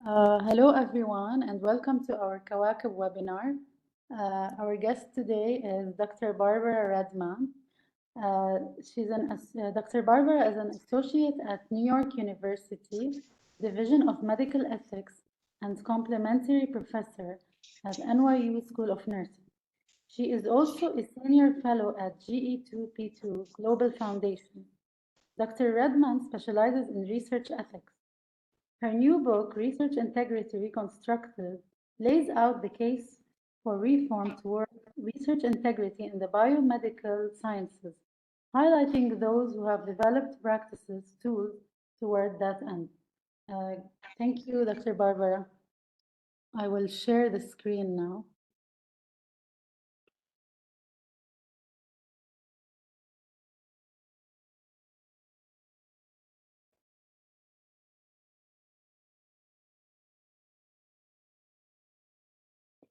Hello everyone and welcome to our Kawakeb webinar. Our guest today is Dr. Barbara Redman. Dr. Barbara is an associate at New York University, Division of Medical Ethics, and complementary professor at NYU School of Nursing. She is also a senior fellow at GE2P2 Global Foundation. Dr. Redman specializes in research ethics. Her new book, Research Integrity Reconstructed, lays out the case for reform toward research integrity in the biomedical sciences, highlighting those who have developed practices, tools toward that end. Thank you, Dr. Barbara. I will share the screen now.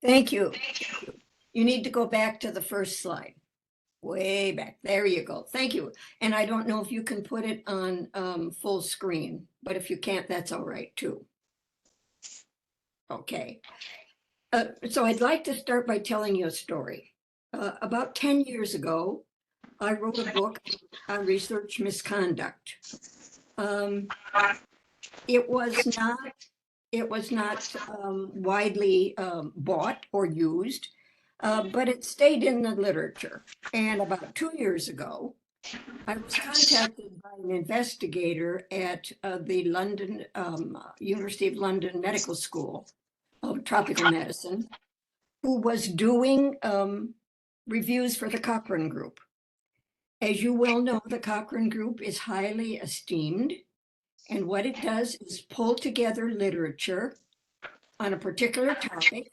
Thank you. You need to go back to the first slide. Way back. There you go. Thank you. And I don't know if you can put it on full screen, but if you can't, that's all right too. Okay. So I'd like to start by telling you a story. About 10 years ago, I wrote a book on research misconduct. It was not widely bought or used, but it stayed in the literature. And about 2 years ago, I was contacted by an investigator at the London University of London Medical School of Tropical Medicine, who was doing reviews for the Cochrane Group. As you well know, the Cochrane Group is highly esteemed, and what it does is pull together literature on a particular topic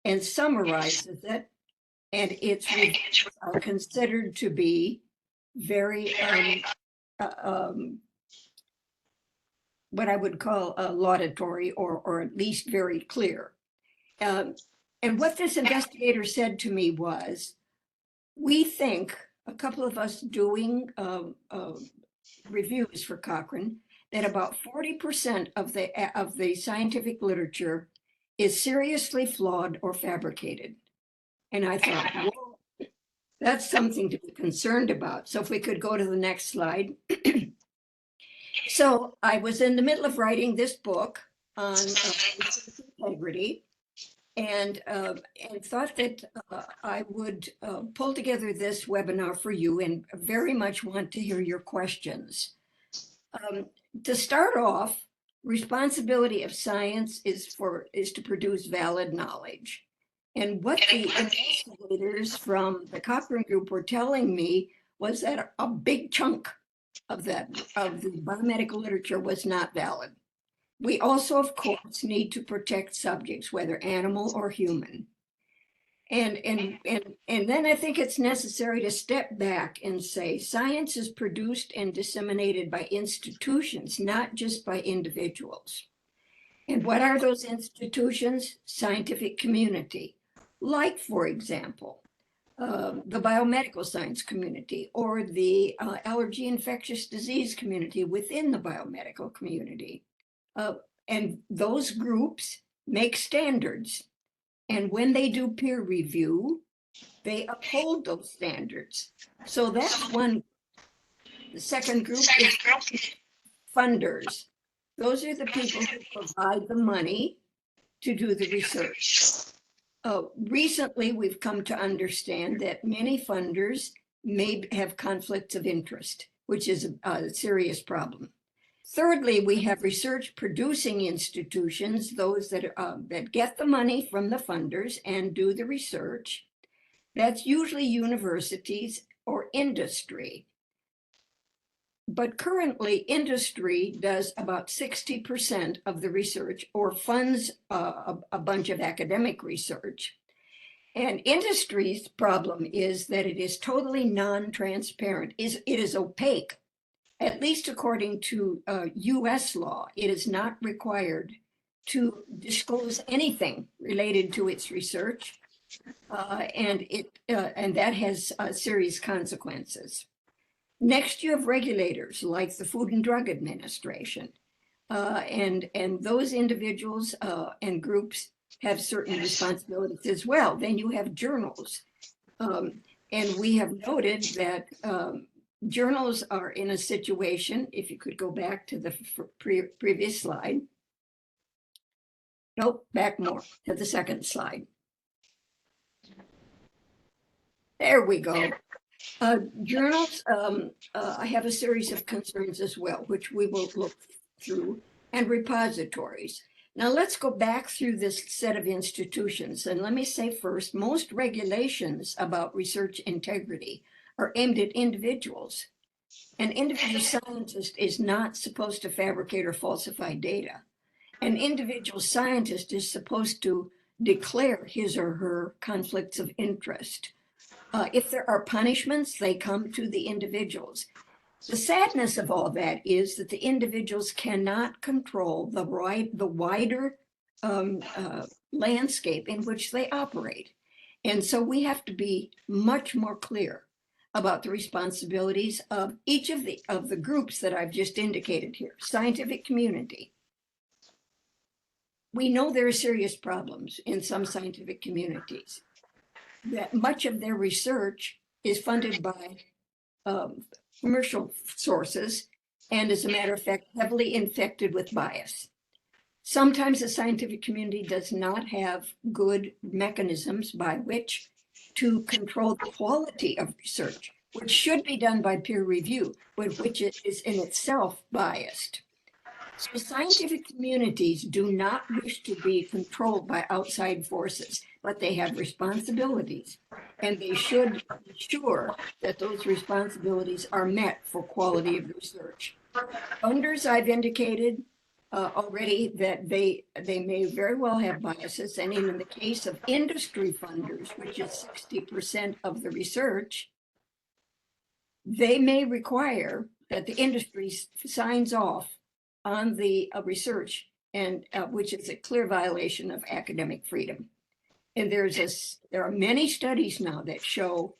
and summarizes it, and its reviews are considered to be very what I would call laudatory or at least very clear. And what this investigator said to me was, we think, a couple of us doing reviews for Cochrane, that about 40% of the scientific literature is seriously flawed or fabricated. And I thought, whoa, that's something to be concerned about. So if we could go to the next slide. So I was in the middle of writing this book on integrity, and thought that I would pull together this webinar for you, and very much want to hear your questions. To start off, responsibility of science is to produce valid knowledge. And what the investigators from the Cochrane Group were telling me was that a big chunk of the biomedical literature was not valid. We also, of course, need to protect subjects, whether animal or human. And then I think it's necessary to step back and say science is produced and disseminated by institutions, not just by individuals. And what are those institutions? Scientific community, like, for example, the biomedical science community or the allergy infectious disease community within the biomedical community. And those groups make standards. And when they do peer review, they uphold those standards. So that's one. The second group is funders. Those are the people who provide the money to do the research. Recently, we've come to understand that many funders may have conflicts of interest, which is a serious problem. Thirdly, we have research producing institutions, those that get the money from the funders and do the research. That's usually universities or industry. But currently, industry does about 60% of the research or funds a bunch of academic research. And industry's problem is that it is totally non-transparent. It is opaque. At least according to US law, it is not required to disclose anything related to its research, and that has serious consequences. Next, you have regulators like the Food and Drug Administration. and those individuals and groups have certain responsibilities as well. Then you have journals. And we have noted that journals are in a situation, if you could go back to the previous slide. Nope, back more to the second slide. There we go. Journals, I have a series of concerns as well, which we will look through, and repositories. Now let's go back through this set of institutions. And let me say first, most regulations about research integrity are aimed at individuals. An individual scientist is not supposed to fabricate or falsify data. An individual scientist is supposed to declare his or her conflicts of interest. If there are punishments, they come to the individuals. The sadness of all that is that the individuals cannot control the wider landscape in which they operate. And so we have to be much more clear about the responsibilities of each of the groups that I've just indicated here. Scientific community. We know there are serious problems in some scientific communities, that much of their research is funded by commercial sources, and as a matter of fact, heavily infected with bias. Sometimes the scientific community does not have good mechanisms by which to control the quality of research, which should be done by peer review, but which is in itself biased. So scientific communities do not wish to be controlled by outside forces, but they have responsibilities, and they should ensure that those responsibilities are met for quality of research. Funders, I've indicated already that they may very well have biases, and in the case of industry funders, which is 60% of the research, they may require that the industry signs off on the research, and which is a clear violation of academic freedom. And there are many studies now that show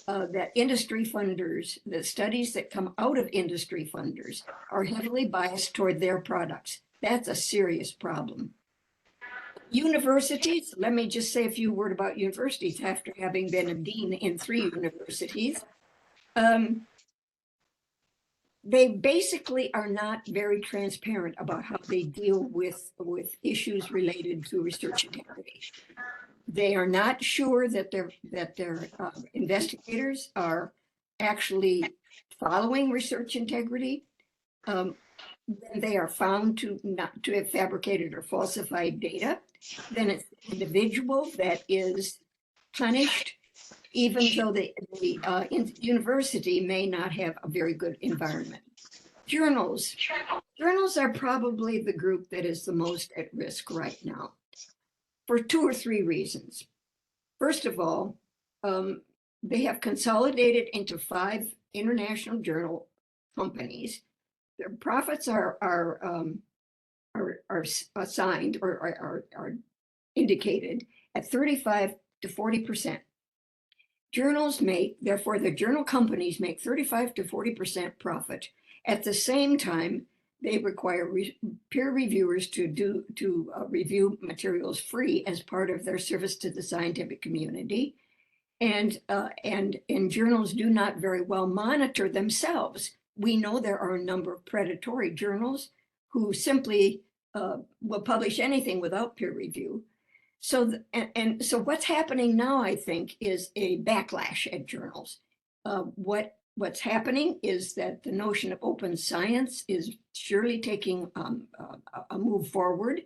that industry funders, the studies that come out of industry funders, are heavily biased toward their products. That's a serious problem. Universities, let me just say a few words about universities after having been a dean in 3 universities. They basically are not very transparent about how they deal with issues related to research integrity. They are not sure that their investigators are actually following research integrity. When they are found to not to have fabricated or falsified data, then it's the individual that is punished, even though the university may not have a very good environment. Journals are probably the group that is the most at risk right now, for 2 or 3 reasons. First of all, they have consolidated into 5 international journal companies. Their profits are assigned or are indicated at 35 to 40%. Journals therefore the journal companies make 35 to 40% profit. At the same time, they require peer reviewers to review materials free as part of their service to the scientific community. And journals do not very well monitor themselves. We know there are a number of predatory journals who simply will publish anything without peer review. So what's happening now, I think, is a backlash at journals. What's happening is that the notion of open science is surely taking a move forward,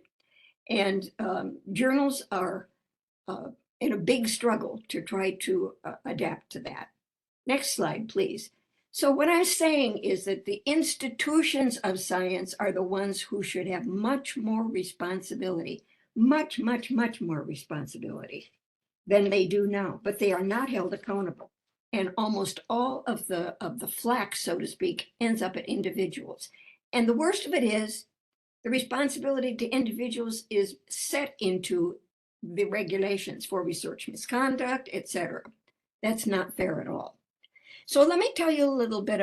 and journals are in a big struggle to try to adapt to that. Next slide, please. So what I'm saying is that the institutions of science are the ones who should have much more responsibility, much more responsibility than they do now, but they are not held accountable. And almost all of the flack, so to speak, ends up at individuals. And the worst of it is the responsibility to individuals is set into the regulations for research misconduct, etc. That's not fair at all. So let me tell you a little bit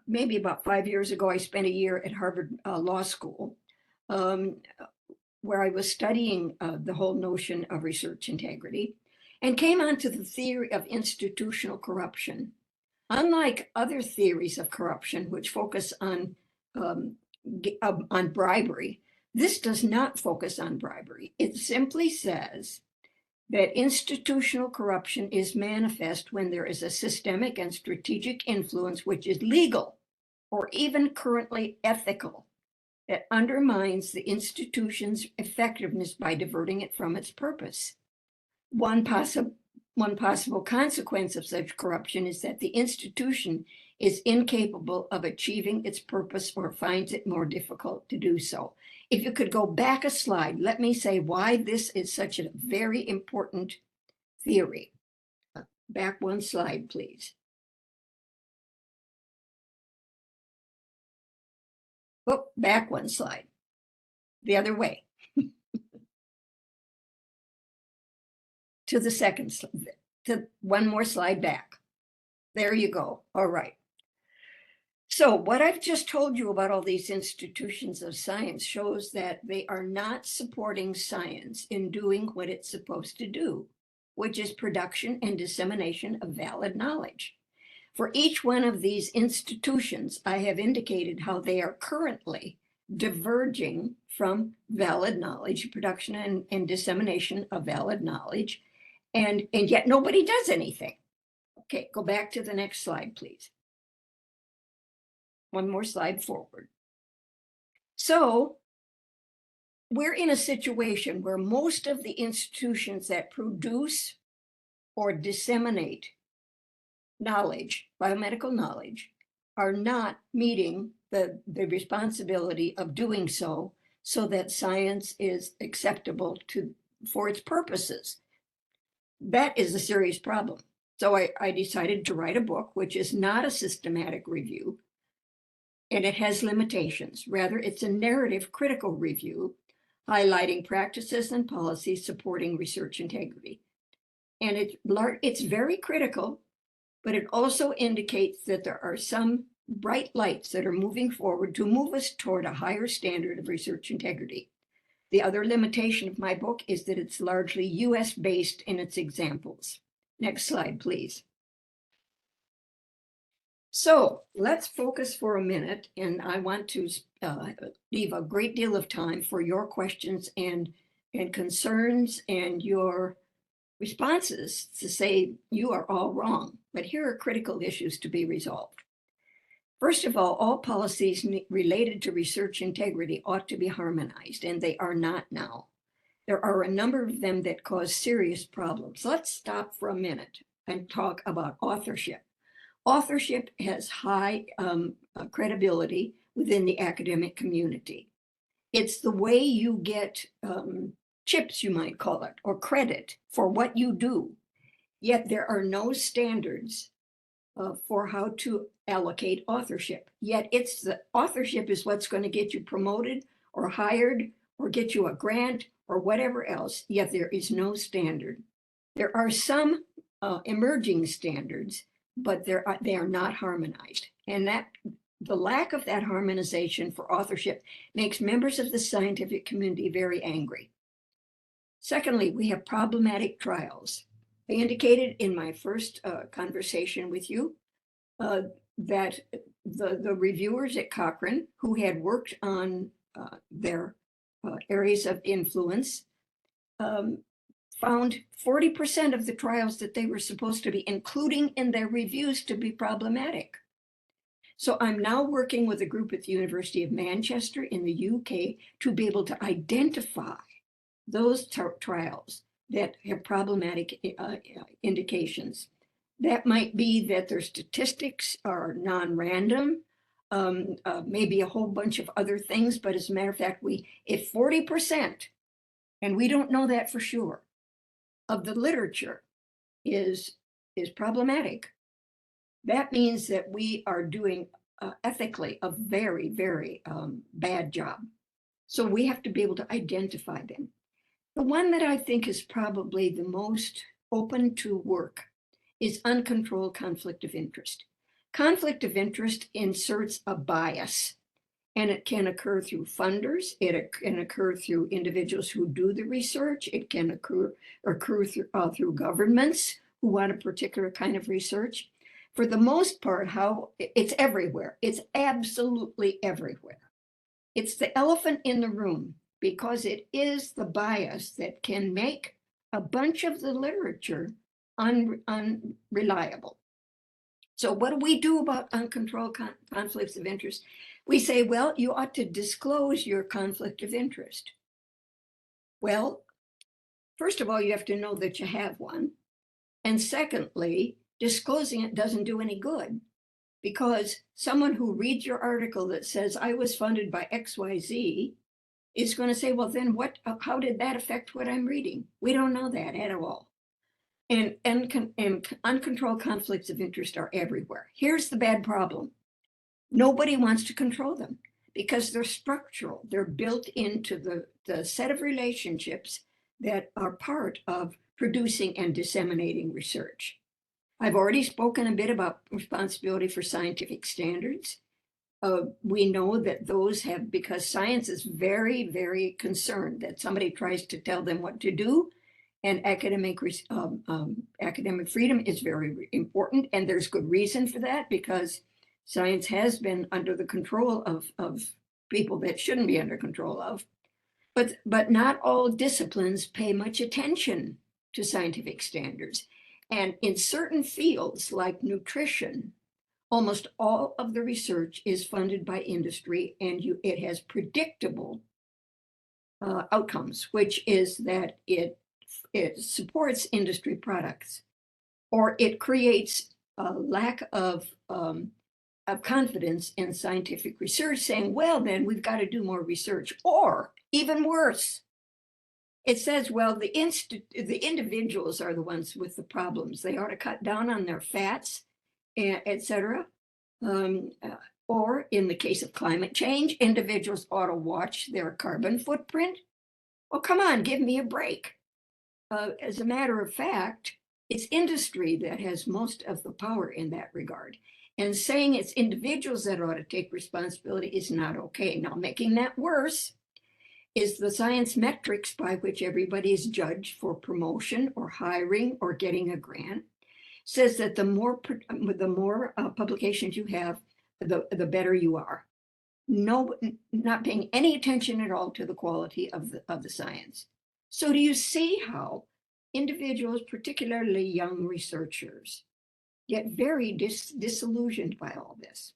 maybe about 5 years ago, I spent a year at Harvard Law School, where I was studying the whole notion of research integrity, and came onto the theory of institutional corruption. Unlike other theories of corruption, which focus on bribery, this does not focus on bribery. It simply says that institutional corruption is manifest when there is a systemic and strategic influence which is legal or even currently ethical, that undermines the institution's effectiveness by diverting it from its purpose. One possible consequence of such corruption is that the institution is incapable of achieving its purpose or finds it more difficult to do so. If you could go back a slide, let me say why this is such a very important theory. Back one slide, please. Oh, back one slide. The other way. To the second slide, to one more slide back. There you go. All right. So what I've just told you about all these institutions of science shows that they are not supporting science in doing what it's supposed to do, which is production and dissemination of valid knowledge. For each one of these institutions, I have indicated how they are currently diverging from valid knowledge, production and dissemination of valid knowledge, and yet nobody does anything. Okay, go back to the next slide, please. One more slide forward. So we're in a situation where most of the institutions that produce or disseminate knowledge, biomedical knowledge, are not meeting the responsibility of doing so that science is acceptable for its purposes. That is a serious problem. So I decided to write a book, which is not a systematic review, and it has limitations. Rather, it's a narrative critical review, highlighting practices and policies supporting research integrity. And it's very critical, but it also indicates that there are some bright lights that are moving forward to move us toward a higher standard of research integrity. The other limitation of my book is that it's largely US-based in its examples. Next slide, please. So let's focus for a minute, and I want to leave a great deal of time for your questions and concerns and your responses to say you are all wrong, but here are critical issues to be resolved. First of all policies related to research integrity ought to be harmonized, and they are not now. There are a number of them that cause serious problems. Let's stop for a minute and talk about authorship. Authorship has high credibility within the academic community. It's the way you get chips, you might call it, or credit for what you do. Yet there are no standards for how to allocate authorship. Yet authorship is what's going to get you promoted or hired or get you a grant or whatever else. Yet there is no standard. There are some emerging standards, but they are not harmonized. And the lack of that harmonization for authorship makes members of the scientific community very angry. Secondly, we have problematic trials. I indicated in my first conversation with you that the reviewers at Cochrane, who had worked on their areas of influence, found 40% of the trials that they were supposed to be including in their reviews to be problematic. So I'm now working with a group at the University of Manchester in the UK to be able to identify those trials that have problematic indications. That might be that their statistics are non-random, maybe a whole bunch of other things, but as a matter of fact, if 40%, and we don't know that for sure, of the literature is problematic, that means that we are doing ethically a very, very bad job. So we have to be able to identify them. The one that I think is probably the most open to work is uncontrolled conflict of interest. Conflict of interest inserts a bias, and it can occur through funders. It can occur through individuals who do the research. It can occur through governments who want a particular kind of research. For the most part, it's everywhere. It's absolutely everywhere. It's the elephant in the room because it is the bias that can make a bunch of the literature unreliable. So what do we do about uncontrolled conflicts of interest? We say, well, you ought to disclose your conflict of interest. Well, first of all, you have to know that you have one. And secondly, disclosing it doesn't do any good, because someone who reads your article that says I was funded by XYZ is going to say, well, then how did that affect what I'm reading? We don't know that at all. And uncontrolled conflicts of interest are everywhere. Here's the bad problem. Nobody wants to control them because they're structural. They're built into the set of relationships that are part of producing and disseminating research. I've already spoken a bit about responsibility for scientific standards. We know that those have, because science is very, very concerned that somebody tries to tell them what to do, and academic freedom is very important, and there's good reason for that, because science has been under the control of people that shouldn't be under control of. But not all disciplines pay much attention to scientific standards. And in certain fields like nutrition, almost all of the research is funded by industry, and it has predictable outcomes, which is that it supports industry products, or it creates a lack of confidence in scientific research, saying, well, then we've got to do more research. Or even worse, it says, well, the individuals are the ones with the problems. They ought to cut down on their fats, etc. Or in the case of climate change, individuals ought to watch their carbon footprint. Well, come on, give me a break. As a matter of fact, it's industry that has most of the power in that regard. And saying it's individuals that ought to take responsibility is not okay. Now, making that worse is the science metrics by which everybody is judged for promotion or hiring or getting a grant, says that the more publications you have, the better you are. No, not paying any attention at all to the quality of the science. So do you see how individuals, particularly young researchers, get very disillusioned by all this?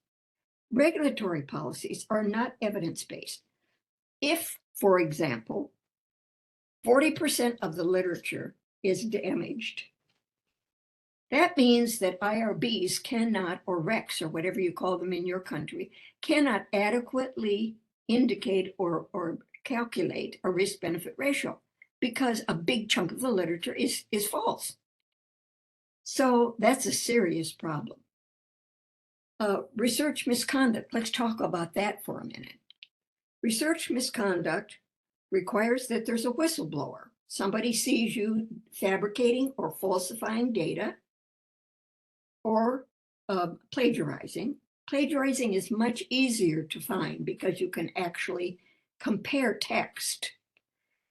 Regulatory policies are not evidence-based. If, for example, 40% of the literature is damaged, that means that IRBs cannot, or RECs, or whatever you call them in your country, cannot adequately indicate or calculate a risk-benefit ratio, because a big chunk of the literature is false. So that's a serious problem. Research misconduct, let's talk about that for a minute. Research misconduct requires that there's a whistleblower. Somebody sees you fabricating or falsifying data, or plagiarizing. Plagiarizing is much easier to find because you can actually compare text.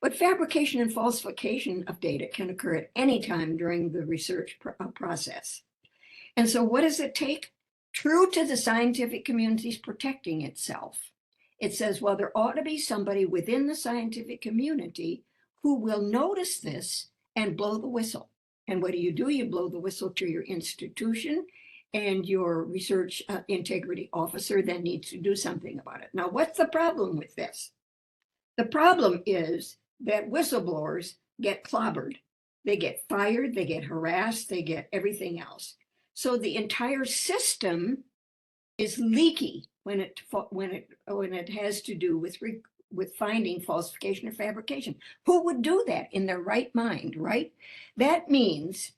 But fabrication and falsification of data can occur at any time during the research process. And so what does it take? True to the scientific community's protecting itself, it says, well, there ought to be somebody within the scientific community who will notice this and blow the whistle. And what do? You blow the whistle to your institution, and your research integrity officer then needs to do something about it. Now, what's the problem with this? The problem is that whistleblowers get clobbered. They get fired, they get harassed, they get everything else. So the entire system is leaky when it has to do with finding falsification or fabrication. Who would do that in their right mind, right? That means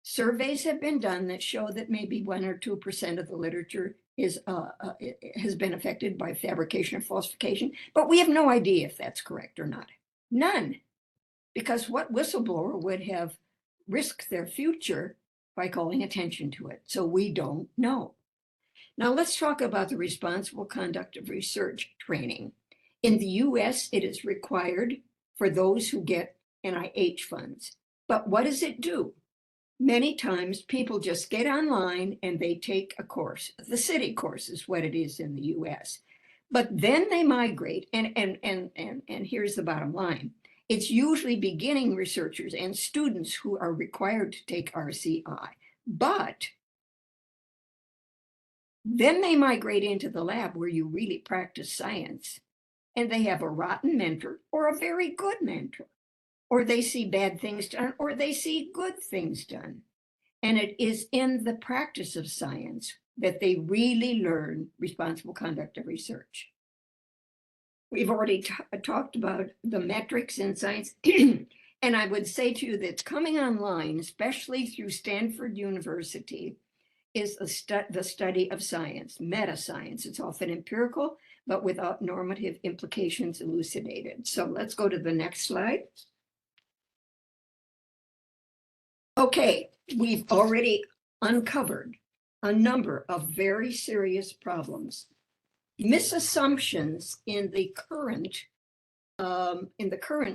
surveys have been done that show that maybe 1 or 2% of the literature has been affected by fabrication or falsification, but we have no idea if that's correct or not. None, because what whistleblower would have risked their future by calling attention to it? So we don't know. Now let's talk about the responsible conduct of research training. In the US, it is required for those who get NIH funds. But what does it do? Many times people just get online and they take a course. The city course is what it is in the US. But then they migrate, and here's the bottom line. It's usually beginning researchers and students who are required to take RCI. But then they migrate into the lab where you really practice science, and they have a rotten mentor or a very good mentor, or they see bad things done, or they see good things done. And it is in the practice of science that they really learn responsible conduct of research. We've already talked about the metrics in science. And I would say to you that coming online, especially through Stanford University, is the study of science, meta-science. It's often empirical, but without normative implications elucidated. So let's go to the next slide. Okay, we've already uncovered a number of very serious problems. Misassumptions in the current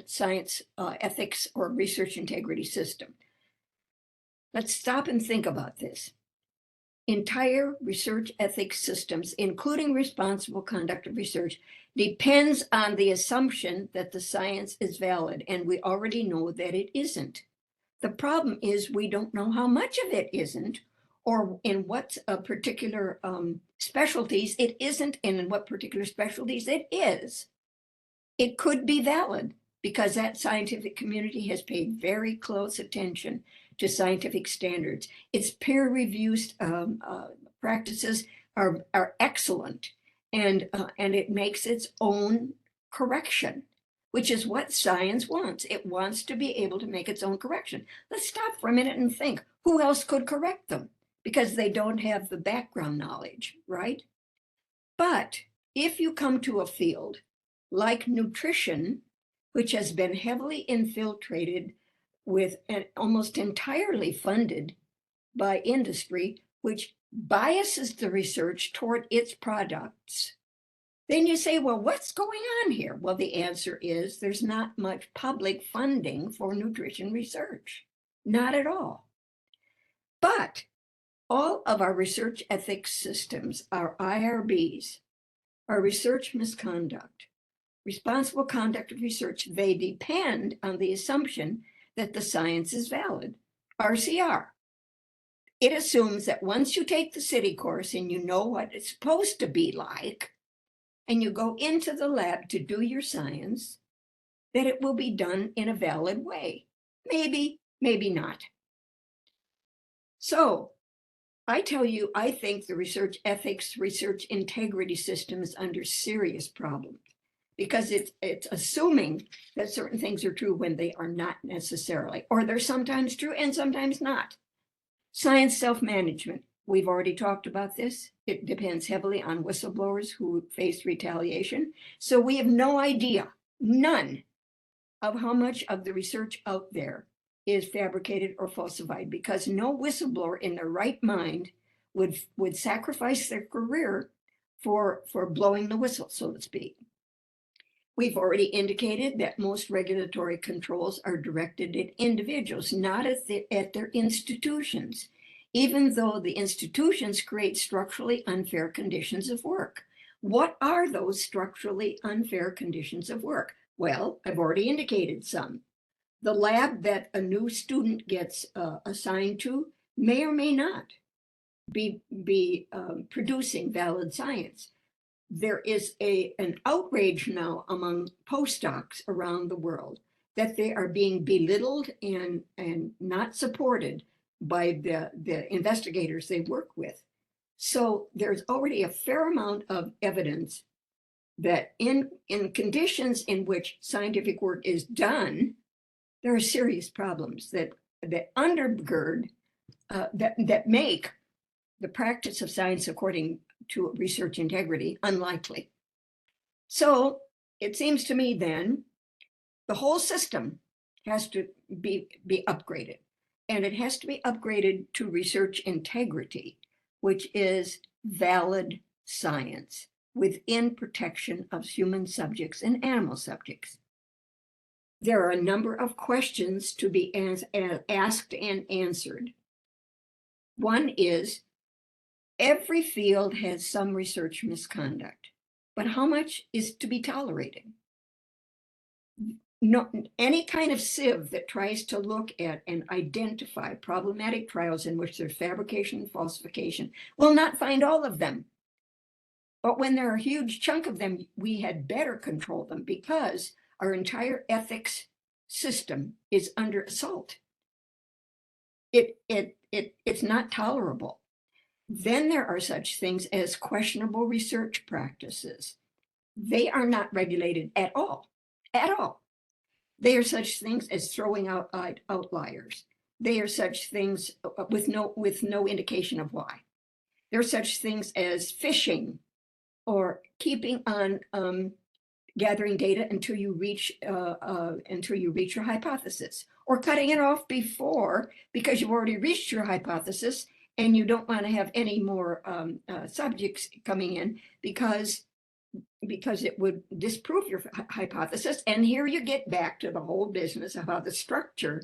science ethics or research integrity system. Let's stop and think about this. Entire research ethics systems, including responsible conduct of research, depends on the assumption that the science is valid, and we already know that it isn't. The problem is we don't know how much of it isn't, or in what particular specialties it isn't, and in what particular specialties it is. It could be valid because that scientific community has paid very close attention to scientific standards. Its peer-reviewed practices are excellent, and it makes its own correction, which is what science wants. It wants to be able to make its own correction. Let's stop for a minute and think, who else could correct them? Because they don't have the background knowledge, right? But if you come to a field like nutrition, which has been heavily infiltrated with and almost entirely funded by industry, which biases the research toward its products, then you say, well, what's going on here? Well, the answer is there's not much public funding for nutrition research, not at all. But all of our research ethics systems, our IRBs, our research misconduct, responsible conduct of research, they depend on the assumption that the science is valid, RCR. It assumes that once you take the city course and you know what it's supposed to be like, and you go into the lab to do your science, that it will be done in a valid way. Maybe, maybe not. So I tell you, I think the research ethics, research integrity system is under serious problems because it's assuming that certain things are true when they are not necessarily, or they're sometimes true and sometimes not. Science self-management. We've already talked about this. It depends heavily on whistleblowers who face retaliation. So we have no idea, none, of how much of the research out there is fabricated or falsified, because no whistleblower in their right mind would sacrifice their career for blowing the whistle, so to speak. We've already indicated that most regulatory controls are directed at individuals, not at their institutions, even though the institutions create structurally unfair conditions of work. What are those structurally unfair conditions of work? Well, I've already indicated some. The lab that a new student gets assigned to may or may not be producing valid science. There is an outrage now among postdocs around the world that they are being belittled and not supported by the investigators they work with. So there's already a fair amount of evidence that in conditions in which scientific work is done, there are serious problems that undergird, that make the practice of science according to research integrity unlikely. So it seems to me then the whole system has to be upgraded, and it has to be upgraded to research integrity, which is valid science within protection of human subjects and animal subjects. There are a number of questions to be asked and answered. One is, every field has some research misconduct, but how much is to be tolerated? No, any kind of sieve that tries to look at and identify problematic trials in which there's fabrication and falsification will not find all of them. But when there are a huge chunk of them, we had better control them, because our entire ethics system is under assault. It's not tolerable. Then there are such things as questionable research practices. They are not regulated at all, at all. They are such things as throwing out outliers. They are such things with no indication of why. There are such things as fishing, or keeping on gathering data until you reach your hypothesis, or cutting it off before because you've already reached your hypothesis and you don't want to have any more subjects coming in because it would disprove your hypothesis. And here you get back to the whole business of how the structure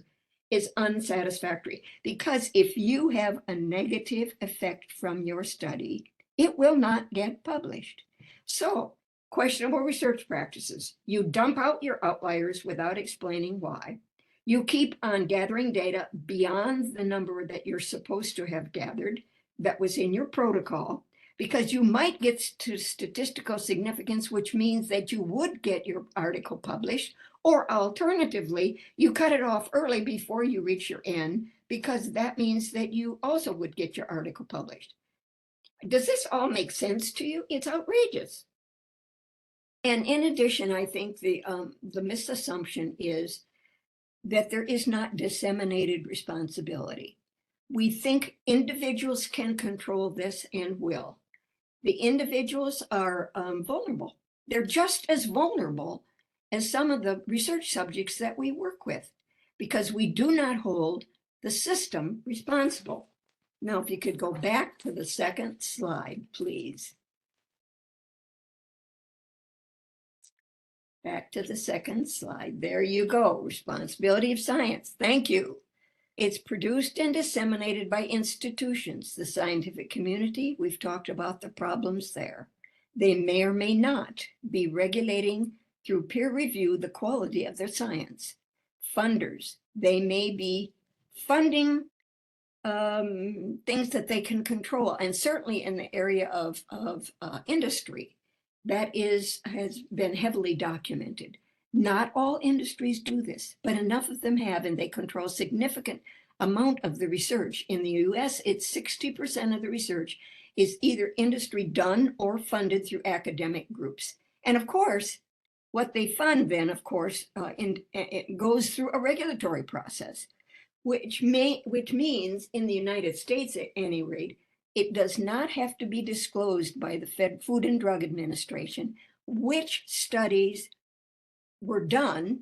is unsatisfactory. Because if you have a negative effect from your study, it will not get published. So, questionable research practices. You dump out your outliers without explaining why. You keep on gathering data beyond the number that you're supposed to have gathered that was in your protocol, because you might get to statistical significance, which means that you would get your article published, or alternatively, you cut it off early before you reach your N, because that means that you also would get your article published. Does this all make sense to you? It's outrageous. And in addition, I think the misassumption is that there is not disseminated responsibility. We think individuals can control this and will. The individuals are vulnerable. They're just as vulnerable as some of the research subjects that we work with, because we do not hold the system responsible. Now, if you could go back to the second slide, please. Back to the second slide. There you go. Responsibility of science. Thank you. It's produced and disseminated by institutions, the scientific community. We've talked about the problems there. They may or may not be regulating through peer review the quality of their science. Funders, they may be funding things that they can control, and certainly in the area of industry, that has been heavily documented. Not all industries do this, but enough of them have, and they control significant amount of the research. In the US, it's 60% of the research is either industry done or funded through academic groups. And of course, what they fund then, of course, it goes through a regulatory process, which means in the United States, at any rate, it does not have to be disclosed by the Food and Drug Administration which studies were done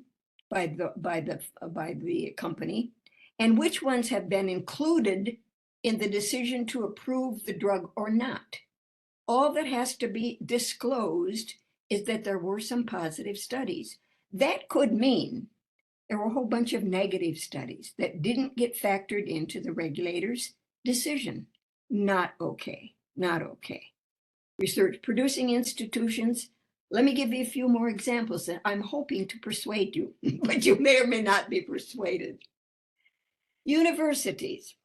by the company and which ones have been included in the decision to approve the drug or not. All that has to be disclosed is that there were some positive studies. That could mean there were a whole bunch of negative studies that didn't get factored into the regulator's decision. Not okay, not okay. Research producing institutions, let me give you a few more examples that I'm hoping to persuade you, but you may or may not be persuaded. Universities.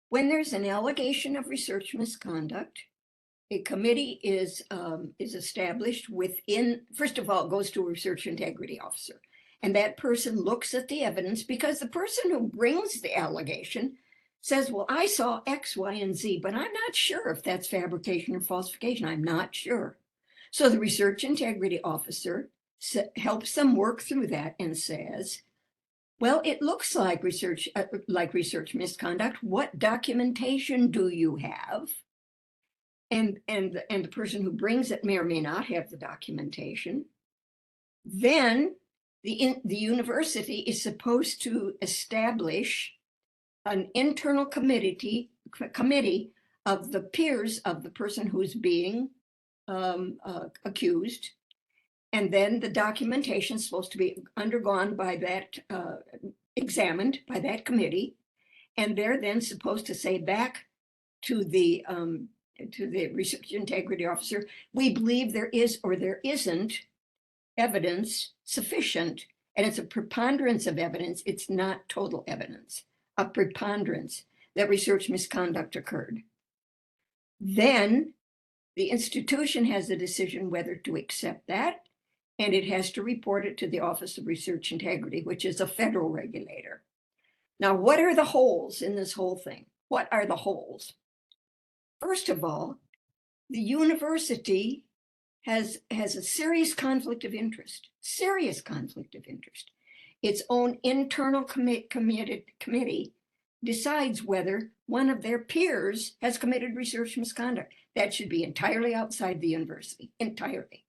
When there's an allegation of research misconduct, a committee is established within, first of all, it goes to a research integrity officer. And that person looks at the evidence, because the person who brings the allegation says, well, I saw X, Y, and Z, but I'm not sure if that's fabrication or falsification. I'm not sure. So the research integrity officer helps them work through that and says, well, it looks like research misconduct. What documentation do you have? And the person who brings it may or may not have the documentation. Then the university is supposed to establish an internal committee of the peers of the person who's being accused. And then the documentation is supposed to be undergone by that, examined by that committee. And they're then supposed to say back to the research integrity officer, we believe there is or there isn't evidence sufficient. And it's a preponderance of evidence. It's not total evidence, a preponderance that research misconduct occurred. Then the institution has a decision whether to accept that, and it has to report it to the Office of Research Integrity, which is a federal regulator. Now, what are the holes in this whole thing? What are the holes? First of all, the university has a serious conflict of interest, Its own internal committee decides whether one of their peers has committed research misconduct. That should be entirely outside the university, entirely.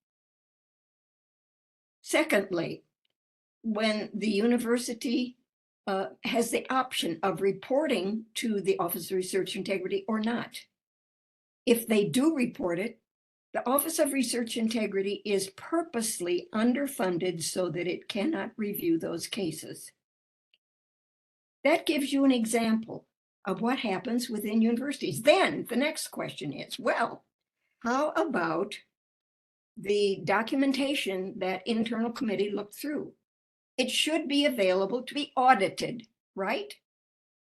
Secondly, when the university has the option of reporting to the Office of Research Integrity or not. If they do report it, the Office of Research Integrity is purposely underfunded so that it cannot review those cases. That gives you an example of what happens within universities. Then the next question is, well, how about the documentation that internal committee looked through? It should be available to be audited, right?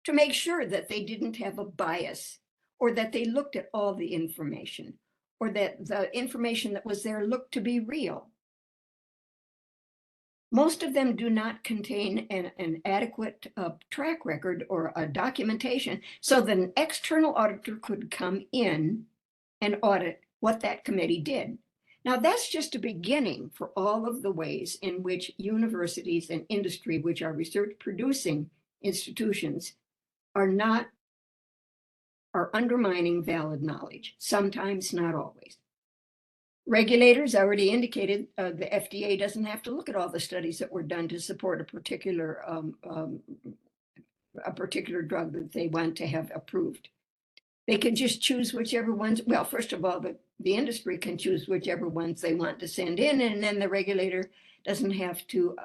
To make sure that they didn't have a bias, or that they looked at all the information, or that the information that was there looked to be real. Most of them do not contain an adequate track record or a documentation so that an external auditor could come in and audit what that committee did. Now, that's just a beginning for all of the ways in which universities and industry, which are research producing institutions, are undermining valid knowledge, sometimes, not always. Regulators already indicated the FDA doesn't have to look at all the studies that were done to support a particular drug that they want to have approved. They can just choose whichever ones. Well, first of all, the industry can choose whichever ones they want to send in, and then the regulator doesn't have to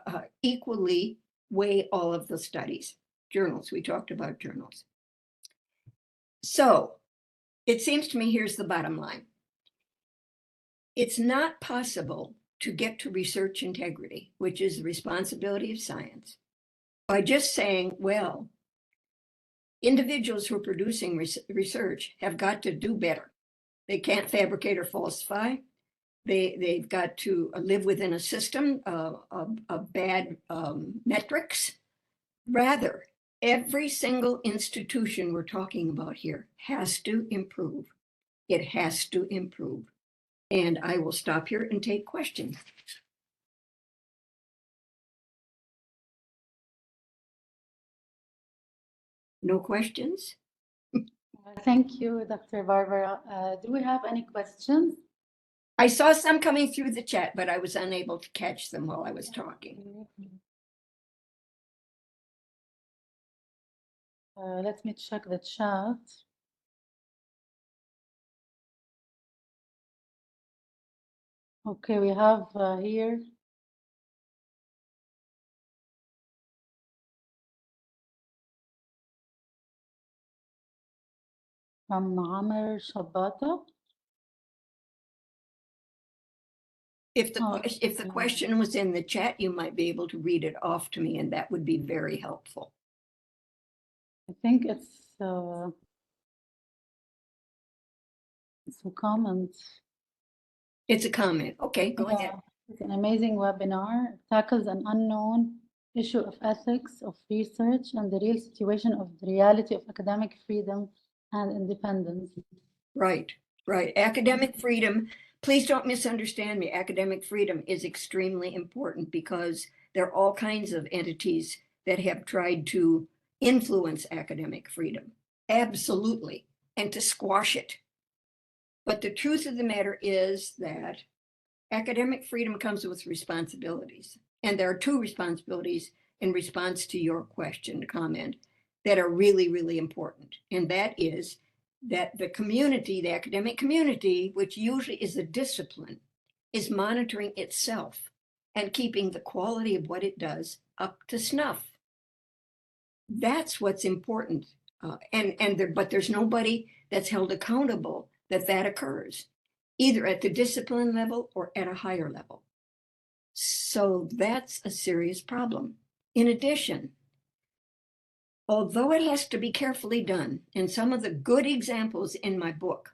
equally weigh all of the studies. Journals, we talked about journals. So it seems to me here's the bottom line. It's not possible to get to research integrity, which is the responsibility of science, by just saying, well, individuals who are producing research have got to do better. They can't fabricate or falsify. They've got to live within a system of bad metrics. Rather, every single institution we're talking about here has to improve. It has to improve. And I will stop here and take questions. No questions? Thank you, Dr. Barbara. Do we have any questions? I saw some coming through the chat, but I was unable to catch them while I was talking. Let me check the chat. Okay, we have here. From Amr Shabata. If the question was in the chat, you might be able to read it off to me, and that would be very helpful. I think it's a comment. It's a comment. Okay, go ahead. It's an amazing webinar. It tackles an unknown issue of ethics of research and the real situation of the reality of academic freedom and independence. Right, right. Academic freedom. Please don't misunderstand me. Academic freedom is extremely important because there are all kinds of entities that have tried to influence academic freedom. Absolutely. And to squash it. But the truth of the matter is that academic freedom comes with responsibilities. And there are two responsibilities in response to your question, comment, that are really, really important. And that is that the community, the academic community, which usually is a discipline, is monitoring itself and keeping the quality of what it does up to snuff. That's what's important. But there's nobody that's held accountable that occurs, either at the discipline level or at a higher level. So that's a serious problem. In addition, although it has to be carefully done, and some of the good examples in my book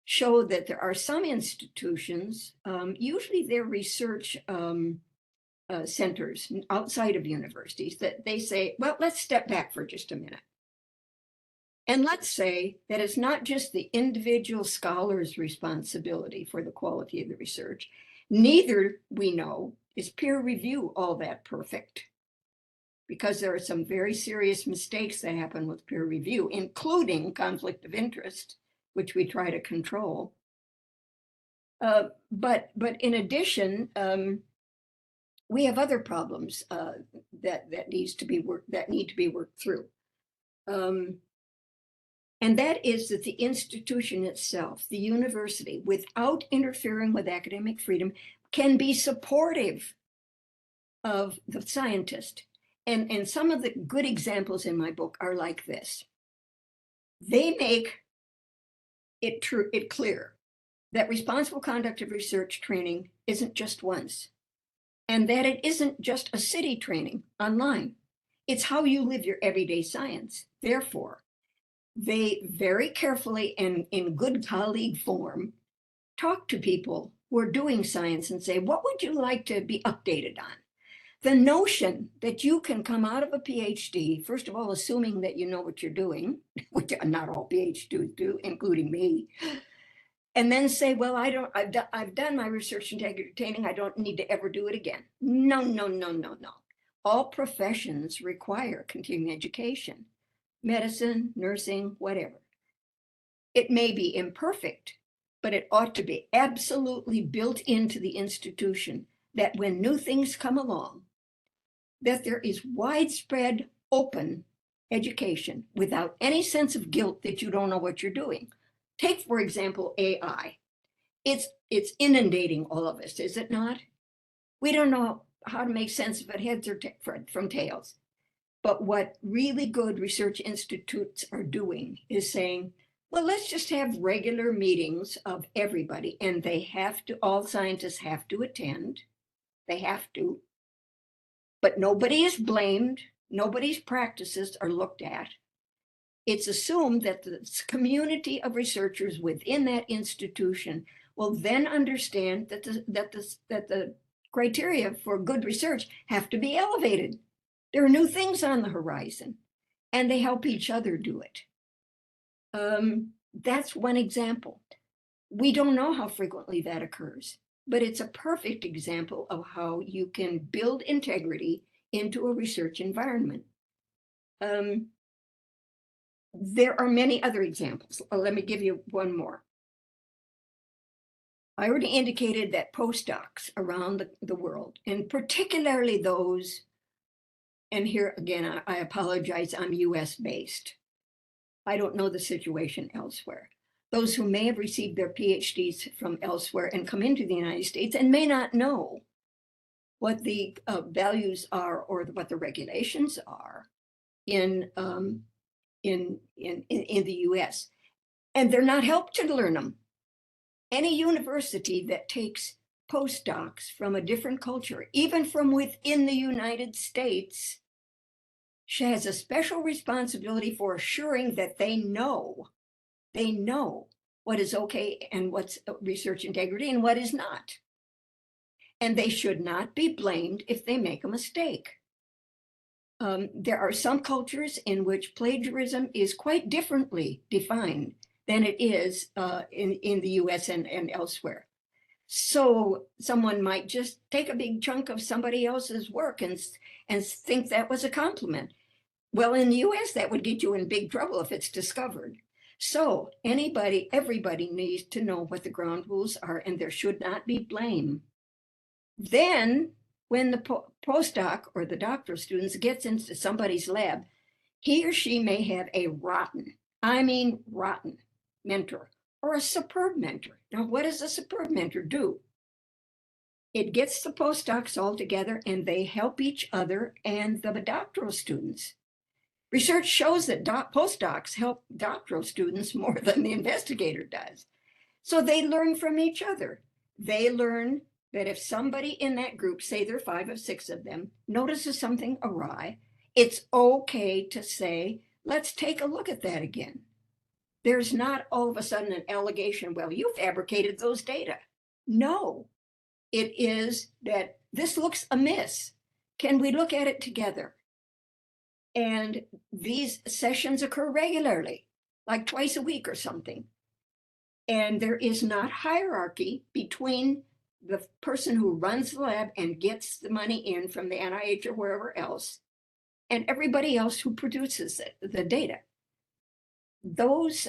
show that there are some institutions, usually they're research centers outside of universities, that they say, well, let's step back for just a minute. And let's say that it's not just the individual scholar's responsibility for the quality of the research. Neither, we know, is peer review all that perfect, because there are some very serious mistakes that happen with peer review, including conflict of interest, which we try to control. But in addition, we have other problems that need to be worked through. And that is that the institution itself, the university, without interfering with academic freedom, can be supportive of the scientist. And some of the good examples in my book are like this. They make it clear that responsible conduct of research training isn't just once, and that it isn't just a city training online. It's how you live your everyday science. Therefore, they very carefully and in good colleague form talk to people who are doing science and say, what would you like to be updated on? The notion that you can come out of a PhD, first of all, assuming that you know what you're doing, which not all PhDs do, including me, and then say, well, I've done my research integrity training, I don't need to ever do it again. No. All professions require continuing education. Medicine, nursing, whatever. It may be imperfect, but it ought to be absolutely built into the institution that when new things come along, that there is widespread, open education without any sense of guilt that you don't know what you're doing. Take, for example, AI. It's inundating all of us, is it not? We don't know how to make sense of it, heads or from tails. But what really good research institutes are doing is saying, well, let's just have regular meetings of everybody, and all scientists have to attend. They have to. But nobody is blamed. Nobody's practices are looked at. It's assumed that the community of researchers within that institution will then understand that the criteria for good research have to be elevated. There are new things on the horizon, and they help each other do it. That's one example. We don't know how frequently that occurs, but it's a perfect example of how you can build integrity into a research environment. There are many other examples. Let me give you one more. I already indicated that postdocs around the world, and particularly those, and here again, I apologize, I'm US based. I don't know the situation elsewhere. Those who may have received their PhDs from elsewhere and come into the United States and may not know what the values are or what the regulations are in the US. And they're not helped to learn them. Any university that takes postdocs from a different culture, even from within the United States, she has a special responsibility for assuring that they know what is okay and what's research integrity and what is not. And they should not be blamed if they make a mistake. There are some cultures in which plagiarism is quite differently defined than it is in the US and elsewhere. So someone might just take a big chunk of somebody else's work and think that was a compliment. Well, in the US, that would get you in big trouble if it's discovered. So everybody needs to know what the ground rules are, and there should not be blame. Then when the postdoc or the doctoral student gets into somebody's lab, he or she may have a rotten I mean, rotten mentor or a superb mentor. Now, what does a superb mentor do? It gets the postdocs all together and they help each other and the doctoral students. Research shows that postdocs help doctoral students more than the investigator does. So they learn from each other. They learn that if somebody in that group, say there are 5 or 6 of them, notices something awry, it's okay to say, let's take a look at that again. There's not all of a sudden an allegation, well, you fabricated those data. No, it is that this looks amiss. Can we look at it together? And these sessions occur regularly, like twice a week or something. And there is not hierarchy between the person who runs the lab and gets the money in from the NIH or wherever else, and everybody else who produces the data. Those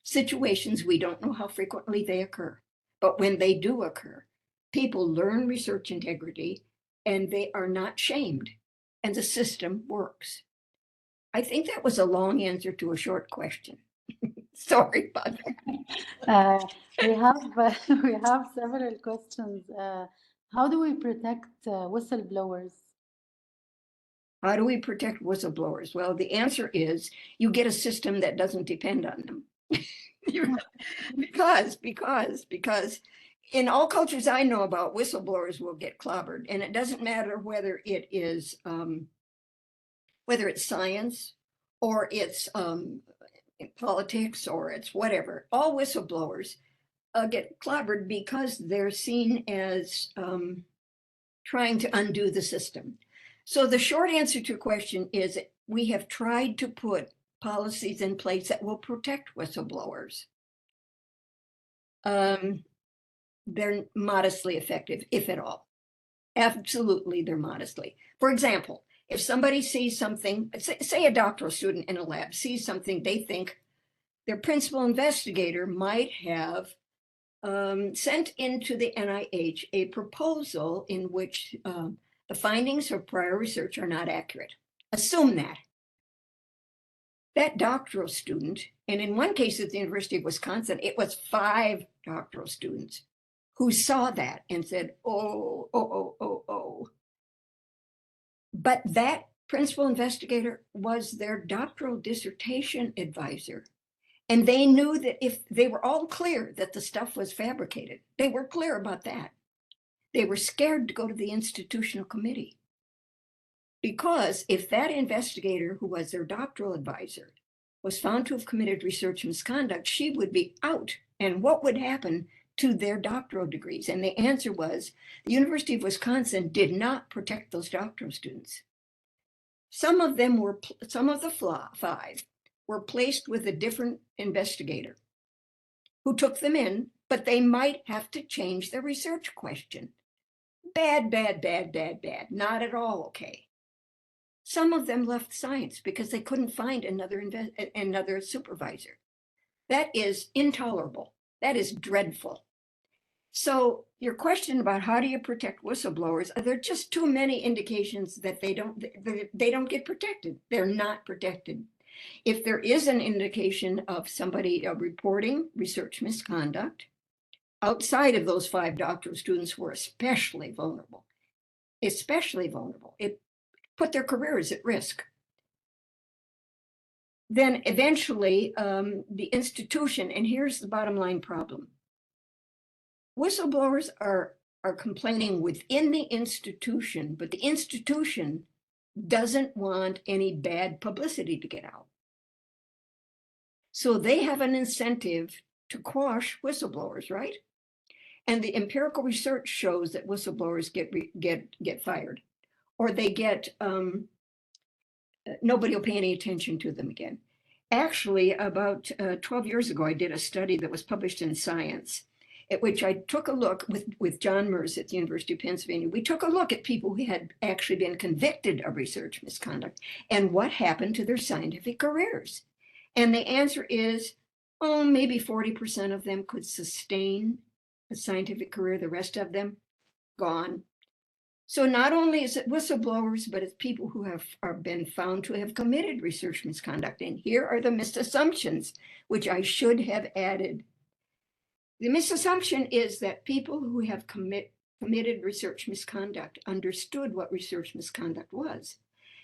situations, we don't know how frequently they occur, but when they do occur, people learn research integrity and they are not shamed, and the system works. I think that was a long answer to a short question. Sorry about that. We have several questions. How do we protect whistleblowers? How do we protect whistleblowers? Well, the answer is you get a system that doesn't depend on them. because in all cultures I know about, whistleblowers will get clobbered, and it doesn't matter whether it's science or it's politics or it's whatever. All whistleblowers get clobbered because they're seen as trying to undo the system. So the short answer to your question is we have tried to put policies in place that will protect whistleblowers. They're modestly effective, if at all. Absolutely, they're modestly. For example, if somebody sees something, say a doctoral student in a lab sees something they think their principal investigator might have sent into the NIH a proposal in which the findings of prior research are not accurate. Assume that doctoral student, and in one case at the University of Wisconsin, it was 5 doctoral students who saw that and said, oh. But that principal investigator was their doctoral dissertation advisor. And they knew that if they were all clear that the stuff was fabricated, they were clear about that. They were scared to go to the institutional committee. Because if that investigator, who was their doctoral advisor, was found to have committed research misconduct, she would be out. And what would happen to their doctoral degrees? And the answer was the University of Wisconsin did not protect those doctoral students. Some of the 5 were placed with a different investigator who took them in, but they might have to change their research question. Bad. Not at all okay. Some of them left science because they couldn't find another supervisor. That is intolerable. That is dreadful. So your question about how do you protect whistleblowers, there are just too many indications that they don't get protected. They're not protected. If there is an indication of somebody reporting research misconduct, outside of those 5 doctoral students who were especially vulnerable. It put their careers at risk. Then eventually the institution, and here's the bottom line problem. Whistleblowers are complaining within the institution, but the institution doesn't want any bad publicity to get out. So they have an incentive to quash whistleblowers, right? And the empirical research shows that whistleblowers get fired, or they get nobody will pay any attention to them again. Actually, about 12 years ago, I did a study that was published in Science, at which I took a look with John Merz at the University of Pennsylvania. We took a look at people who had actually been convicted of research misconduct and what happened to their scientific careers. And the answer is, maybe 40% of them could sustain a scientific career. The rest of them, gone. So not only is it whistleblowers, but it's people who are been found to have committed research misconduct. And here are the misassumptions, which I should have added. The misassumption is that people who have committed research misconduct understood what research misconduct was.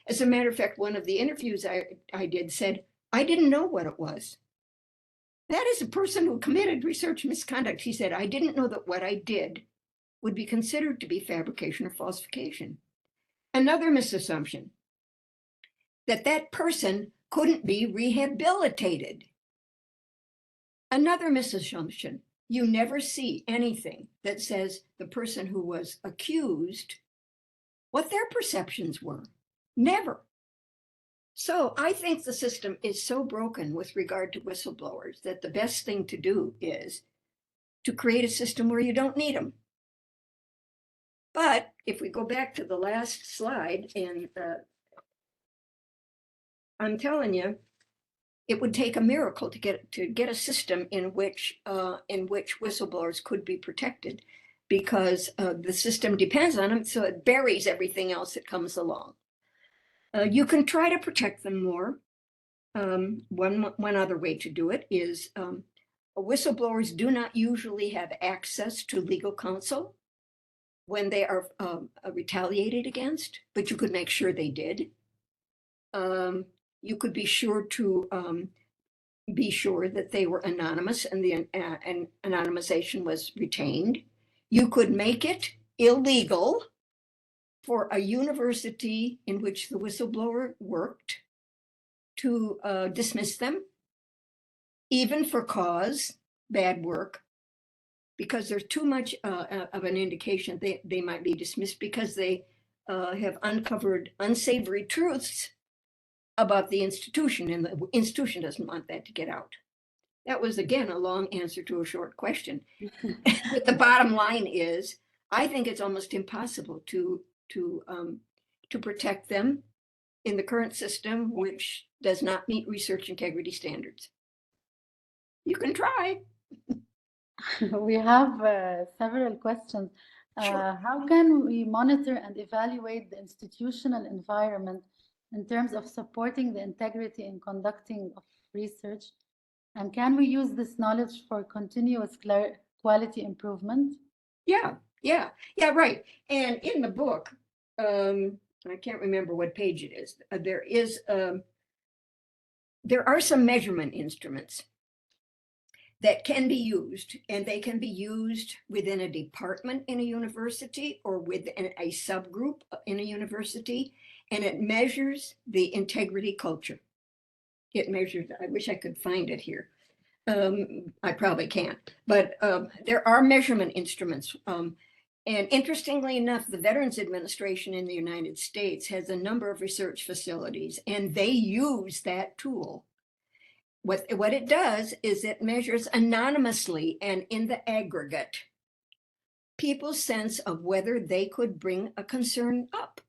As a matter of fact, one of the interviews I did said, I didn't know what it was. That is a person who committed research misconduct. He said, I didn't know that what I did would be considered to be fabrication or falsification. Another misassumption, that that person couldn't be rehabilitated. Another misassumption, you never see anything that says the person who was accused, what their perceptions were. Never. So I think the system is so broken with regard to whistleblowers that the best thing to do is to create a system where you don't need them. But if we go back to the last slide, and I'm telling you, it would take a miracle to get a system in which whistleblowers could be protected, because the system depends on them, so it buries everything else that comes along. You can try to protect them more. One other way to do it is whistleblowers do not usually have access to legal counsel when they are retaliated against, but you could make sure they did. You could be sure to be sure that they were anonymous and the anonymization was retained. You could make it illegal for a university in which the whistleblower worked to dismiss them, even for cause, bad work, because there's too much of an indication they might be dismissed because they have uncovered unsavory truths about the institution, and the institution doesn't want that to get out. That was, again, a long answer to a short question. But the bottom line is, I think it's almost impossible to protect them in the current system, which does not meet research integrity standards. You can try. We have several questions. Sure. How can we monitor and evaluate the institutional environment in terms of supporting the integrity in conducting of research? And can we use this knowledge for continuous quality improvement? Yeah, right. And in the book, I can't remember what page it is. There are some measurement instruments that can be used, and they can be used within a department in a university or within a subgroup in a university, and it measures the integrity culture. It measures, I wish I could find it here. I probably can't, but there are measurement instruments. And interestingly enough, the Veterans Administration in the United States has a number of research facilities, and they use that tool. What it does is it measures anonymously and in the aggregate people's sense of whether they could bring a concern up.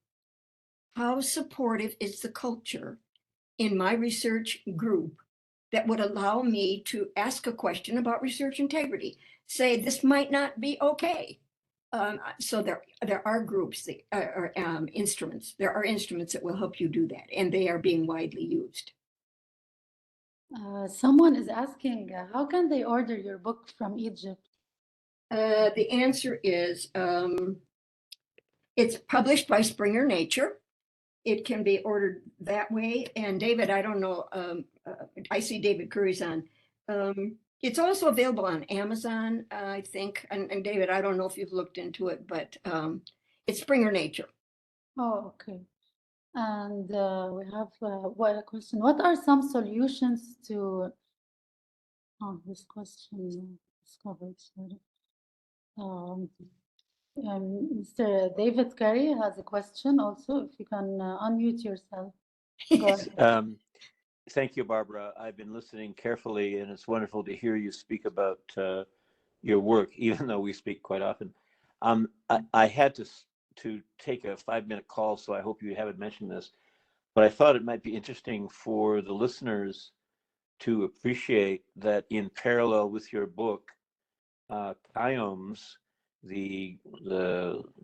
How supportive is the culture in my research group that would allow me to ask a question about research integrity? Say, this might not be okay. So there are groups, instruments. There are instruments that will help you do that, and they are being widely used. Someone is asking, how can they order your book from Egypt? The answer is, it's published by Springer Nature. It can be ordered that way. And David, I don't know, I see David Curry's on. It's also available on Amazon, I think. And David, I don't know if you've looked into it, but it's Springer Nature. Oh, okay. And we have a question. What are some solutions to, this question is covered, sorry. Mr. David Curry has a question also, if you can unmute yourself. Go ahead. Thank you, Barbara. I've been listening carefully, and it's wonderful to hear you speak about your work, even though we speak quite often. I had to take a 5-minute call, so I hope you haven't mentioned this, but I thought it might be interesting for the listeners to appreciate that in parallel with your book, Kyomes the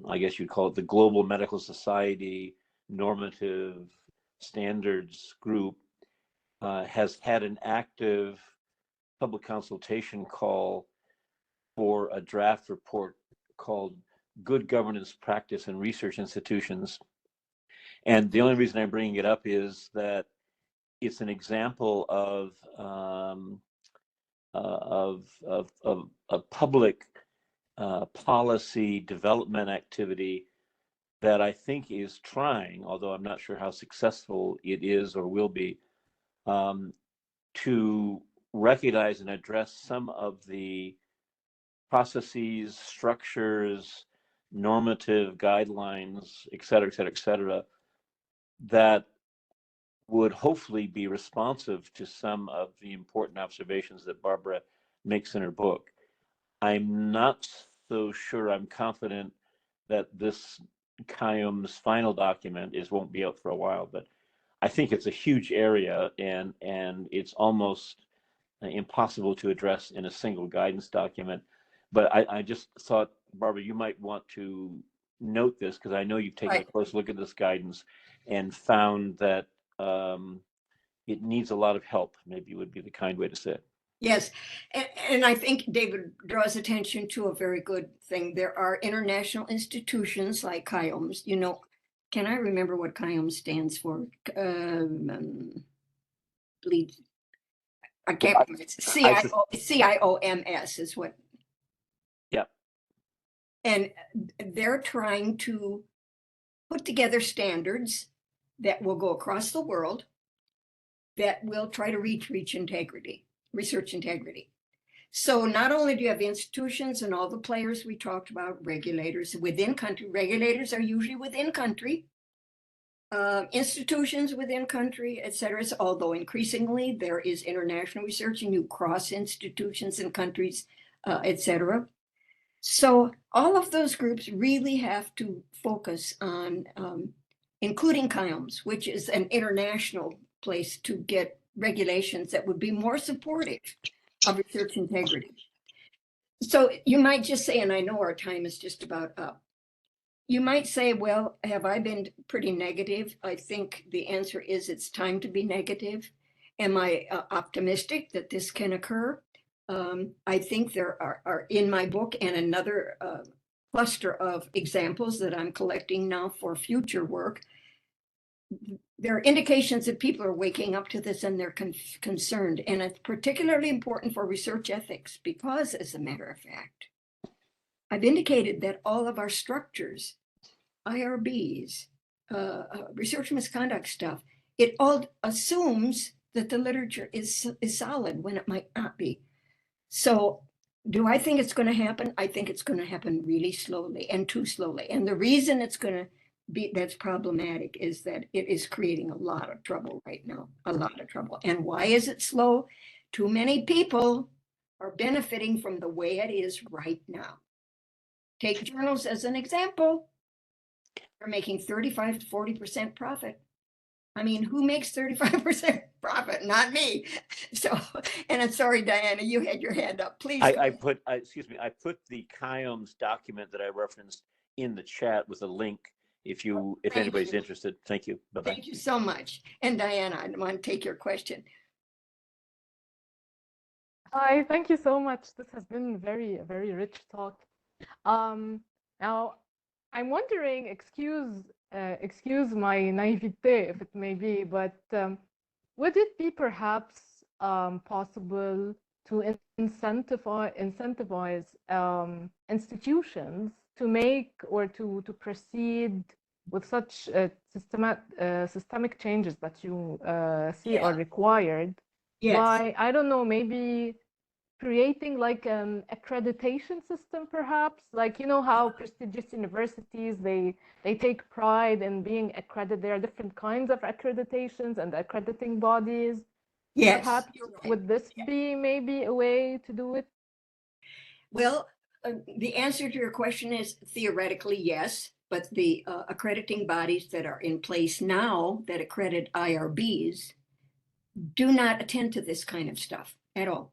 I guess you'd call it the Global Medical Society Normative Standards Group has had an active public consultation call for a draft report called Good Governance Practice in Research Institutions. And the only reason I'm bringing it up is that it's an example of a public policy development activity that I think is trying, although I'm not sure how successful it is or will be, to recognize and address some of the processes, structures, normative guidelines, et cetera, that would hopefully be responsive to some of the important observations that Barbara makes in her book. I'm not so sure I'm confident that this Kayum's final document won't be out for a while, but I think it's a huge area and it's almost impossible to address in a single guidance document. But I just thought, Barbara, you might want to note this because I know you've taken a close look at this guidance and found that it needs a lot of help, maybe would be the kind way to say it. Yes, and I think David draws attention to a very good thing. There are international institutions like Kayum's. You know, can I remember what Kayum stands for? Lead. I can't. It's CIOMS is what. Yeah. And they're trying to put together standards that will go across the world that will try to reach research integrity. So not only do you have institutions and all the players we talked about, regulators within country, regulators are usually within country, institutions within country, et cetera. So although increasingly there is international research and you cross institutions and countries, et cetera. So all of those groups really have to focus on, including Kayum's, which is an international place to get regulations that would be more supportive of research integrity. So you might just say, and I know our time is just about up, you might say, well, have I been pretty negative? I think the answer is it's time to be negative. Am I optimistic that this can occur? I think there are in my book and another cluster of examples that I'm collecting now for future work. There are indications that people are waking up to this and they're concerned. And it's particularly important for research ethics because, as a matter of fact, I've indicated that all of our structures, IRBs, research misconduct stuff, it all assumes that the literature is solid when it might not be. So do I think it's going to happen? I think it's going to happen really slowly and too slowly. And the reason it's going to be that's problematic is that it is creating a lot of trouble right now, a lot of trouble. And why is it slow? Too many people are benefiting from the way it is right now. Take journals as an example. They're making 35 to 40% profit. I mean, who makes 35% profit? Not me. So, and I'm sorry, Diana, you had your hand up. Please. I put the Kayum's document that I referenced in the chat with a link if anybody's interested. Thank you. Bye-bye. Thank you so much. And Diana, I want to take your question. Hi, thank you so much. This has been a very rich talk. Now, I'm wondering, excuse my naivete if it may be, but would it be perhaps possible to incentivize institutions to make or to proceed with such systemic changes that you see are required by, I don't know, maybe creating like an accreditation system, perhaps, like, you know how prestigious universities, they take pride in being accredited. There are different kinds of accreditations and accrediting bodies. Yes. Perhaps would this be maybe a way to do it? Well, the answer to your question is theoretically yes, but the accrediting bodies that are in place now that accredit IRBs do not attend to this kind of stuff at all.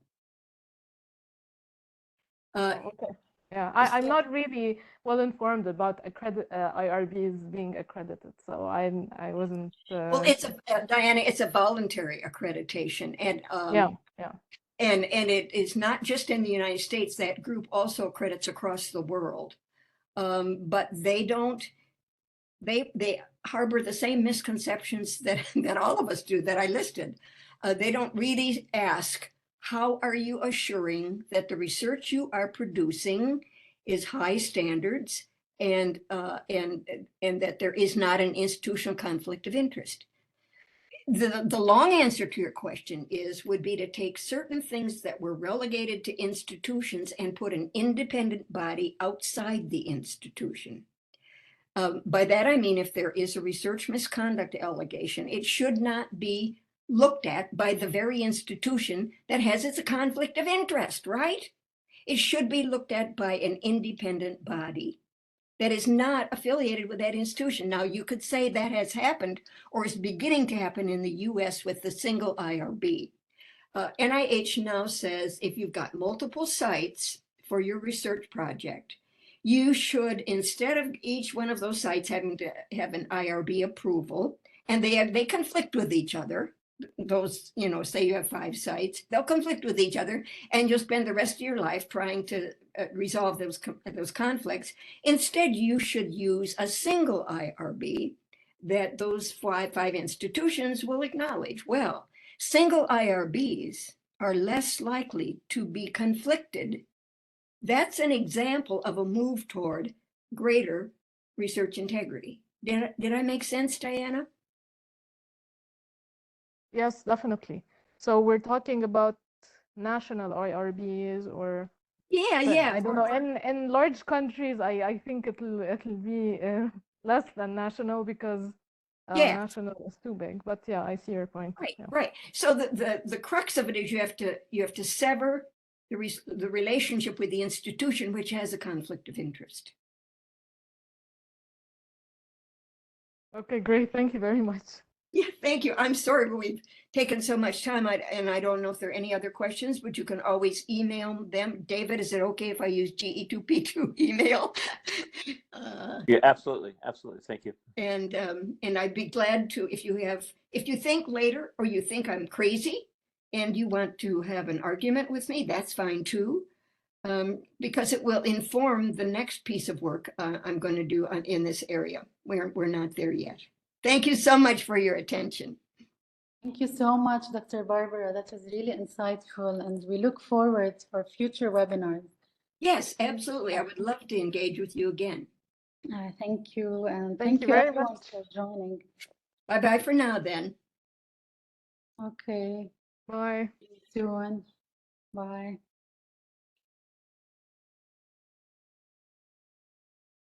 Okay. Yeah, I'm not really well informed about IRBs being accredited, so I wasn't. Well, it's Diana, it's a voluntary accreditation, and Yeah, yeah. and it is not just in the United States. That group also accredits across the world, but they harbor the same misconceptions that that all of us do that I listed. They don't really ask, how are you assuring that the research you are producing is high standards and that there is not an institutional conflict of interest? The long answer to your question would be to take certain things that were relegated to institutions and put an independent body outside the institution. By that, I mean, if there is a research misconduct allegation, it should not be looked at by the very institution that has its conflict of interest, right? It should be looked at by an independent body that is not affiliated with that institution. Now, you could say that has happened or is beginning to happen in the US with the single IRB. NIH now says if you've got multiple sites for your research project, you should, instead of each one of those sites having to have an IRB approval, and they conflict with each other, those, say you have 5 sites, they'll conflict with each other, and you'll spend the rest of your life trying to resolve those conflicts. Instead, you should use a single IRB that those five institutions will acknowledge. Well, single IRBs are less likely to be conflicted. That's an example of a move toward greater research integrity. Did I make sense, Diana? Yes, definitely. So we're talking about national IRBs or Yeah. I don't know. In large countries, I think it'll be less than national because Yeah. national is too big. But yeah, I see your point. Right, Yeah. right. So the crux of it is you have to sever the relationship with the institution which has a conflict of interest. Okay, great. Thank you very much. Yeah, thank you. I'm sorry we've taken so much time, and I don't know if there are any other questions, but you can always email them. David, is it okay if I use GE2P2 email? Yeah, absolutely. Thank you. And I'd be glad to, if you think later or you think I'm crazy and you want to have an argument with me, that's fine too. Because it will inform the next piece of work I'm going to do in this area. We're not there yet. Thank you so much for your attention. Thank you so much, Dr. Barbara. That was really insightful, and we look forward for future webinars. Yes, absolutely. I would love to engage with you again. Thank you, and Thank thank you you very everyone much. for joining. Bye-bye for now then. Okay, Bye. see you soon. Bye.